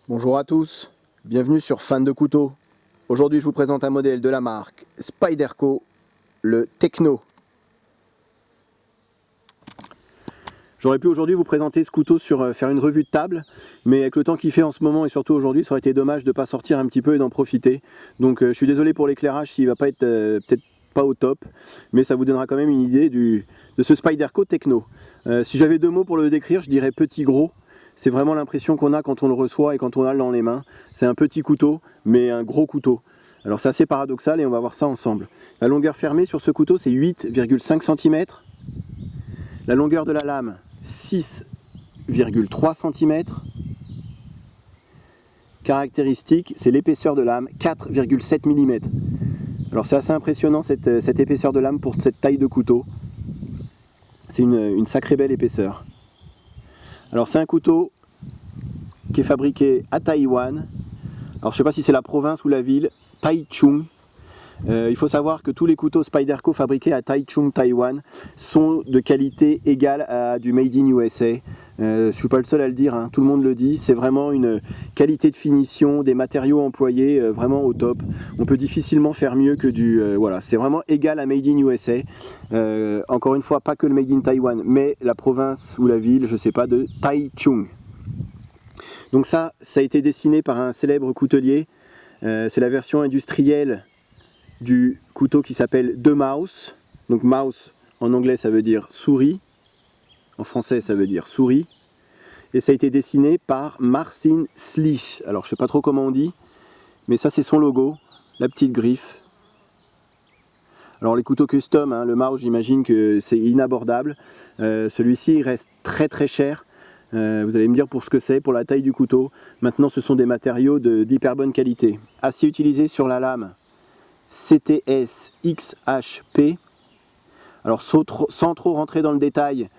Bonjour à tous, bienvenue sur Fan de couteaux. Aujourd'hui je vous présente un modèle de la marque Spyderco, le Techno. J'aurais pu aujourd'hui vous présenter ce couteau sur faire une revue de table, mais avec le temps qu'il fait en ce moment et surtout aujourd'hui, ça aurait été dommage de ne pas sortir un petit peu et d'en profiter. Donc je suis désolé pour l'éclairage s'il ne va pas être peut-être pas au top, mais ça vous donnera quand même une idée de ce Spyderco Techno. Si j'avais deux mots pour le décrire, je dirais petit gros. C'est vraiment l'impression qu'on a quand on le reçoit et quand on a dans les mains. C'est un petit couteau, mais un gros couteau. Alors c'est assez paradoxal et on va voir ça ensemble. La longueur fermée sur ce couteau, c'est 8,5 cm. La longueur de la lame, 6,3 cm. Caractéristique, c'est l'épaisseur de lame, 4,7 mm. Alors c'est assez impressionnant cette épaisseur de lame pour cette taille de couteau. C'est une sacrée belle épaisseur. Alors c'est un couteau qui est fabriqué à Taïwan. Alors je ne sais pas si c'est la province ou la ville, Taichung. Il faut savoir que tous les couteaux Spyderco fabriqués à Taichung, Taïwan sont de qualité égale à du Made in USA. Je ne suis pas le seul à le dire, hein, tout le monde le dit. C'est vraiment une qualité de finition, des matériaux employés vraiment au top. On peut difficilement faire mieux que du... voilà, c'est vraiment égal à Made in USA. Encore une fois, pas que le Made in Taïwan, mais la province ou la ville, je ne sais pas, de Taichung. Donc ça a été dessiné par un célèbre coutelier. C'est la version industrielle du couteau qui s'appelle The Mouse. Donc mouse en anglais ça veut dire souris, en français ça veut dire souris. Et ça a été dessiné par Marcin Slisch. Alors je sais pas trop comment on dit, mais ça c'est son logo, la petite griffe. Alors les couteaux custom, hein, le mouse j'imagine que c'est inabordable. Celui-ci il reste très très cher. Vous allez me dire pour ce que c'est, pour la taille du couteau. Maintenant ce sont des matériaux d'hyper bonne qualité. Acier utilisé sur la lame, CTS XHP. Alors sans trop rentrer dans le détail,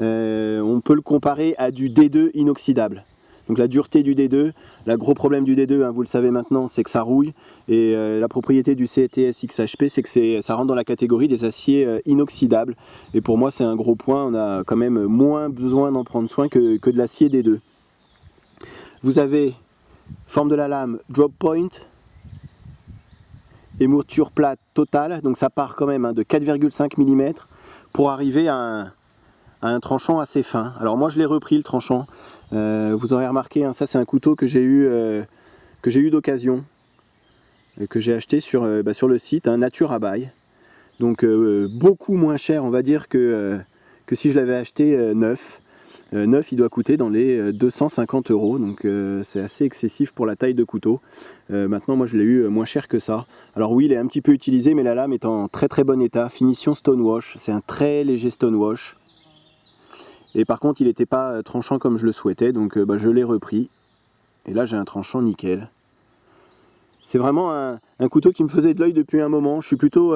on peut le comparer à du D2 inoxydable. Donc la dureté du D2, le gros problème du D2, hein, vous le savez maintenant, c'est que ça rouille. Et la propriété du CTS XHP, c'est que ça rentre dans la catégorie des aciers inoxydables. Et pour moi, c'est un gros point, on a quand même moins besoin d'en prendre soin que de l'acier D2. Vous avez forme de la lame drop point, émouture plate totale, donc ça part quand même de 4,5 mm pour arriver à un tranchant assez fin. Alors moi je l'ai repris le tranchant, vous aurez remarqué, hein, ça c'est un couteau que j'ai eu d'occasion, que j'ai acheté sur le site, Nature Abeille. Donc beaucoup moins cher on va dire que si je l'avais acheté neuf. Neuf il doit coûter dans les 250 €, donc c'est assez excessif pour la taille de couteau. Maintenant moi je l'ai eu moins cher que ça. Alors oui il est un petit peu utilisé mais la lame est en très très bon état, finition stonewash, c'est un très léger stonewash. Et par contre il n'était pas tranchant comme je le souhaitais, donc je l'ai repris. Et là j'ai un tranchant nickel. C'est vraiment un couteau qui me faisait de l'œil depuis un moment. Je suis plutôt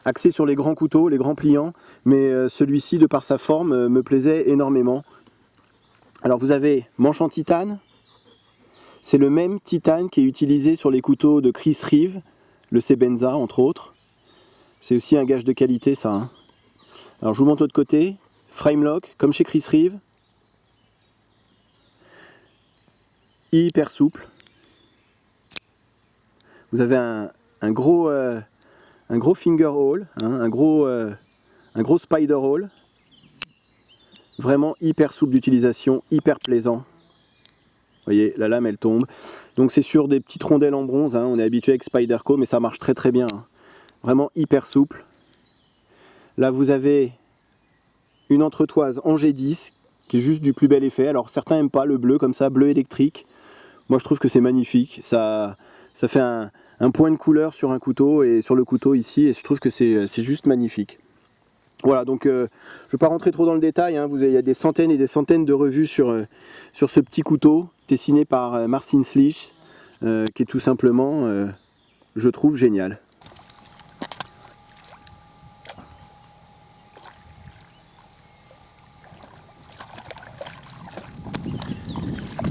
axé sur les grands couteaux, les grands pliants, mais celui-ci, de par sa forme, me plaisait énormément. Alors vous avez manche en titane. C'est le même titane qui est utilisé sur les couteaux de Chris Reeve, le Sebenza entre autres. C'est aussi un gage de qualité ça. Hein. Alors je vous montre l'autre côté. Frame lock, comme chez Chris Reeve. Hyper souple. Vous avez un gros finger hole, hein, un gros spider hole. Vraiment hyper souple d'utilisation, hyper plaisant. Vous voyez, la lame elle tombe. Donc c'est sur des petites rondelles en bronze, hein, on est habitué avec Spyderco, mais ça marche très très bien. Hein. Vraiment hyper souple. Là vous avez une entretoise en G10 qui est juste du plus bel effet. Alors certains n'aiment pas le bleu comme ça, bleu électrique. Moi je trouve que c'est magnifique. Ça fait un point de couleur sur un couteau et sur le couteau ici, et je trouve que c'est juste magnifique. Voilà, donc je ne vais pas rentrer trop dans le détail, hein, il y a des centaines et des centaines de revues sur ce petit couteau dessiné par Marcin Slisch, qui est tout simplement, je trouve, génial.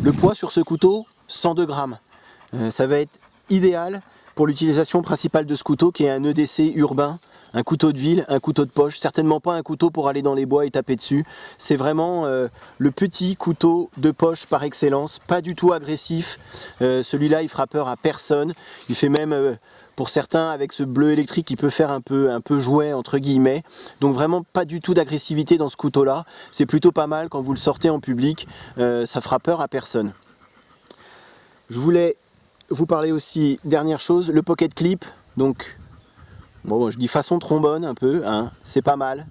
Le poids sur ce couteau, 102 grammes. Ça va être idéal pour l'utilisation principale de ce couteau qui est un EDC urbain. un couteau de ville, un couteau de poche, certainement pas un couteau pour aller dans les bois et taper dessus. C'est vraiment le petit couteau de poche par excellence, pas du tout agressif. Celui-là, il fera peur à personne. Il fait même, pour certains, avec ce bleu électrique, il peut faire un peu jouet, entre guillemets. Donc vraiment pas du tout d'agressivité dans ce couteau-là. C'est plutôt pas mal quand vous le sortez en public. Ça fera peur à personne. Je voulais vous parler aussi, dernière chose, le pocket clip. Donc, bon, je dis façon trombone un peu, hein, c'est pas mal.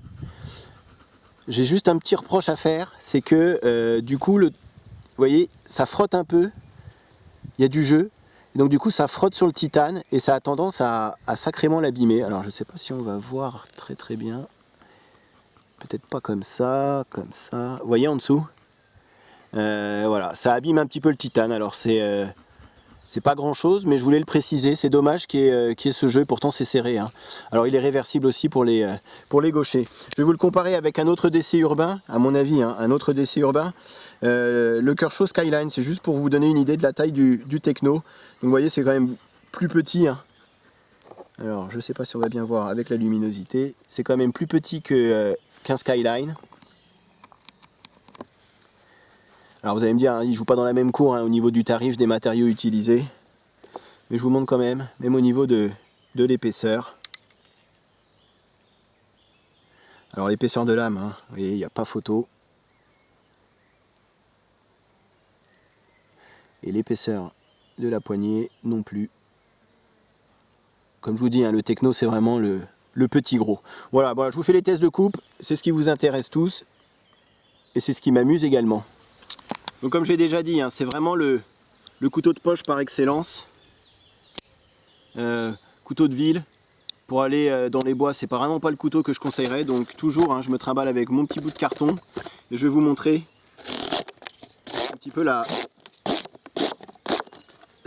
J'ai juste un petit reproche à faire, c'est que du coup, vous voyez, ça frotte un peu, il y a du jeu, et donc du coup ça frotte sur le titane et ça a tendance à sacrément l'abîmer. Alors je sais pas si on va voir très bien, peut-être pas comme ça, vous voyez en dessous, voilà, ça abîme un petit peu le titane. Alors c'est pas grand chose, mais je voulais le préciser, c'est dommage qu'il y ait ce jeu, pourtant c'est serré, hein. Alors il est réversible aussi pour les gauchers. Je vais vous le comparer avec un autre DC urbain, à mon avis, hein, un autre DC urbain, le Kershaw Skyline, c'est juste pour vous donner une idée de la taille du techno. Donc vous voyez, c'est quand même plus petit, hein. Alors je sais pas si on va bien voir avec la luminosité, c'est quand même plus petit qu'un Skyline. Alors vous allez me dire, hein, il ne joue pas dans la même cour, hein, au niveau du tarif des matériaux utilisés. Mais je vous montre quand même au niveau de l'épaisseur. Alors l'épaisseur de lame, hein, vous voyez, il n'y a pas photo. Et l'épaisseur de la poignée non plus. Comme je vous dis, hein, le techno c'est vraiment le petit gros. Voilà, je vous fais les tests de coupe, c'est ce qui vous intéresse tous. Et c'est ce qui m'amuse également. Donc comme j'ai déjà dit, hein, c'est vraiment le couteau de poche par excellence. Couteau de ville, pour aller dans les bois, c'est vraiment pas le couteau que je conseillerais. Donc toujours, hein, je me trimballe avec mon petit bout de carton. Et je vais vous montrer un petit peu la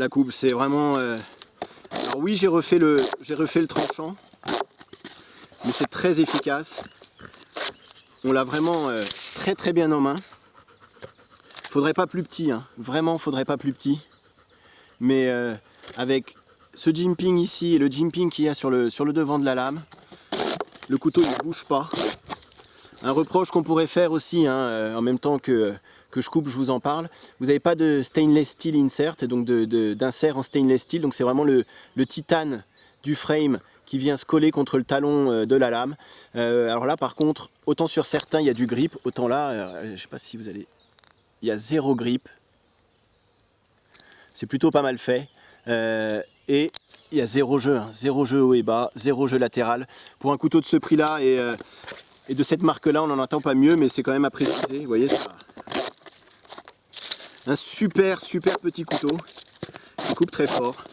coupe. C'est vraiment... Alors oui, j'ai refait le tranchant. Mais c'est très efficace. On l'a vraiment très bien en main. Faudrait pas plus petit, hein. Vraiment faudrait pas plus petit. Mais avec ce jimping ici et le jimping qu'il y a sur le devant de la lame, le couteau ne bouge pas. Un reproche qu'on pourrait faire aussi, hein, en même temps que je coupe, je vous en parle. Vous n'avez pas de stainless steel insert, donc d'insert en stainless steel. Donc c'est vraiment le titane du frame qui vient se coller contre le talon de la lame. Alors là par contre, autant sur certains il y a du grip, autant là, je ne sais pas si vous allez... Il y a zéro grip. C'est plutôt pas mal fait. Et il y a zéro jeu, hein. Zéro jeu haut et bas, zéro jeu latéral. Pour un couteau de ce prix-là et de cette marque-là, on n'en attend pas mieux, mais c'est quand même à préciser. Vous voyez, ça... Un super petit couteau qui coupe très fort.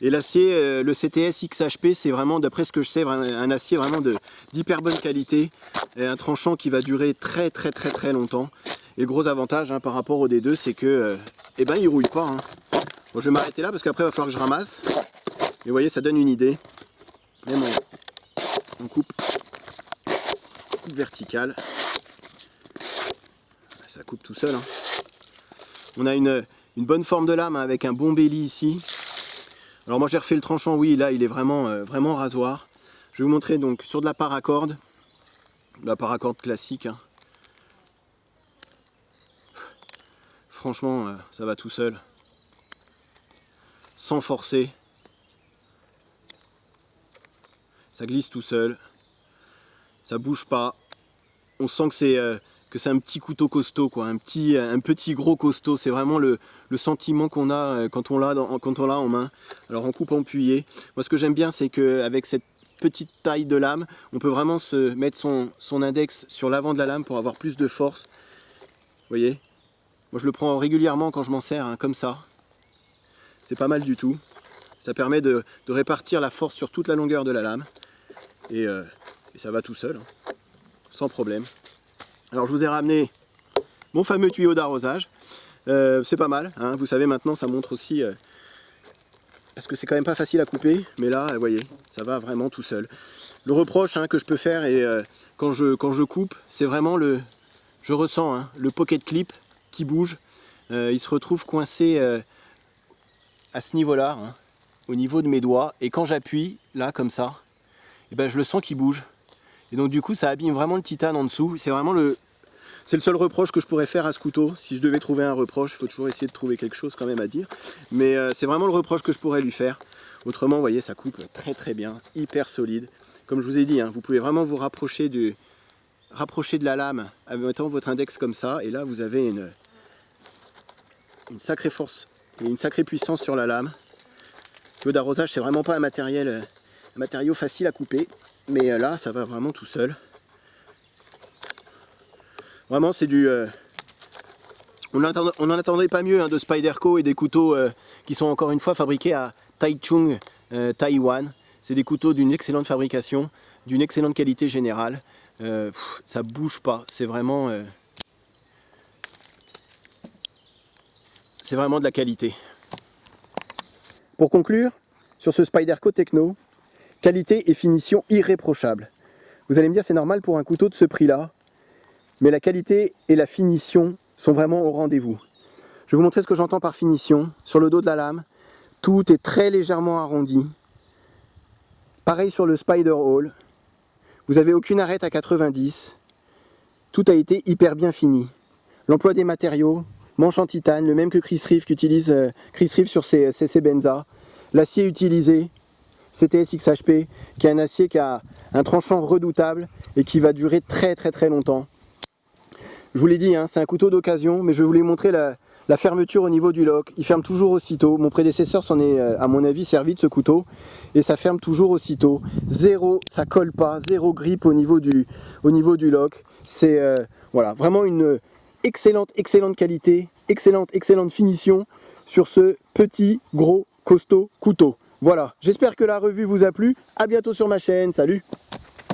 Et l'acier, le CTS XHP, c'est vraiment, d'après ce que je sais, un acier vraiment d'hyper bonne qualité. Et un tranchant qui va durer très longtemps. Et le gros avantage, hein, par rapport au D2, c'est que eh ben, il rouille pas, hein. Bon, je vais m'arrêter là parce qu'après il va falloir que je ramasse. Et vous voyez, ça donne une idée. Même en coupe verticale. Ça coupe tout seul, hein. On a une bonne forme de lame, hein, avec un bon belly ici. Alors moi j'ai refait le tranchant, oui, là il est vraiment rasoir. Je vais vous montrer donc sur de la paracorde. La paracorde classique, hein. Franchement, ça va tout seul. Sans forcer. Ça glisse tout seul. Ça bouge pas. On sent que c'est un petit couteau costaud, quoi. Un petit gros costaud. C'est vraiment le sentiment qu'on a quand on l'a en main. Alors en coupe empuyée. Moi ce que j'aime bien, c'est qu'avec cette petite taille de lame, on peut vraiment se mettre son index sur l'avant de la lame pour avoir plus de force. Vous voyez ? Moi je le prends régulièrement quand je m'en sers, hein, comme ça. C'est pas mal du tout. Ça permet de répartir la force sur toute la longueur de la lame. Et ça va tout seul, hein, sans problème. Alors je vous ai ramené mon fameux tuyau d'arrosage. C'est pas mal, hein. Vous savez maintenant ça montre aussi... parce que c'est quand même pas facile à couper. Mais là, vous voyez, ça va vraiment tout seul. Le reproche, hein, que je peux faire quand je coupe, c'est vraiment je ressens, hein, le pocket clip qui bouge. Il se retrouve coincé à ce niveau-là, hein, au niveau de mes doigts. Et quand j'appuie, là, comme ça, et ben je le sens qui bouge. Et donc du coup ça abîme vraiment le titane en dessous. C'est vraiment le seul reproche que je pourrais faire à ce couteau. Si je devais trouver un reproche, il faut toujours essayer de trouver quelque chose quand même à dire. Mais c'est vraiment le reproche que je pourrais lui faire. Autrement, vous voyez, ça coupe très très bien, hyper solide. Comme je vous ai dit, hein, vous pouvez vraiment vous rapprocher de la lame en mettant votre index comme ça. Et là, vous avez une sacrée force et une sacrée puissance sur la lame. L'eau d'arrosage, c'est vraiment pas un matériau facile à couper. Mais là, ça va vraiment tout seul. Vraiment, c'est du... on n'en attendait pas mieux hein, de Spyderco et des couteaux qui sont encore une fois fabriqués à Taichung, Taïwan. C'est des couteaux d'une excellente fabrication, d'une excellente qualité générale. Ça bouge pas, c'est vraiment de la qualité. Pour conclure, sur ce Spyderco Techno, qualité et finition irréprochables. Vous allez me dire c'est normal pour un couteau de ce prix-là, mais la qualité et la finition sont vraiment au rendez-vous. Je vais vous montrer ce que j'entends par finition. Sur le dos de la lame, tout est très légèrement arrondi. Pareil sur le Spyder Hall. Vous n'avez aucune arête à 90. Tout a été hyper bien fini. L'emploi des matériaux, manche en titane, le même que Chris Reeve qu'utilise Chris Reeve sur ses Benza. L'acier utilisé, CTS XHP, qui est un acier qui a un tranchant redoutable et qui va durer très très très longtemps. Je vous l'ai dit, hein, c'est un couteau d'occasion, mais je vais vous montrer la fermeture au niveau du lock. Il ferme toujours aussitôt. Mon prédécesseur s'en est, à mon avis, servi de ce couteau. Et ça ferme toujours aussitôt. Zéro, ça colle pas. Zéro grippe au niveau du lock. C'est voilà, vraiment une excellente qualité, excellente finition sur ce petit, gros, costaud couteau. Voilà, j'espère que la revue vous a plu. À bientôt sur ma chaîne. Salut!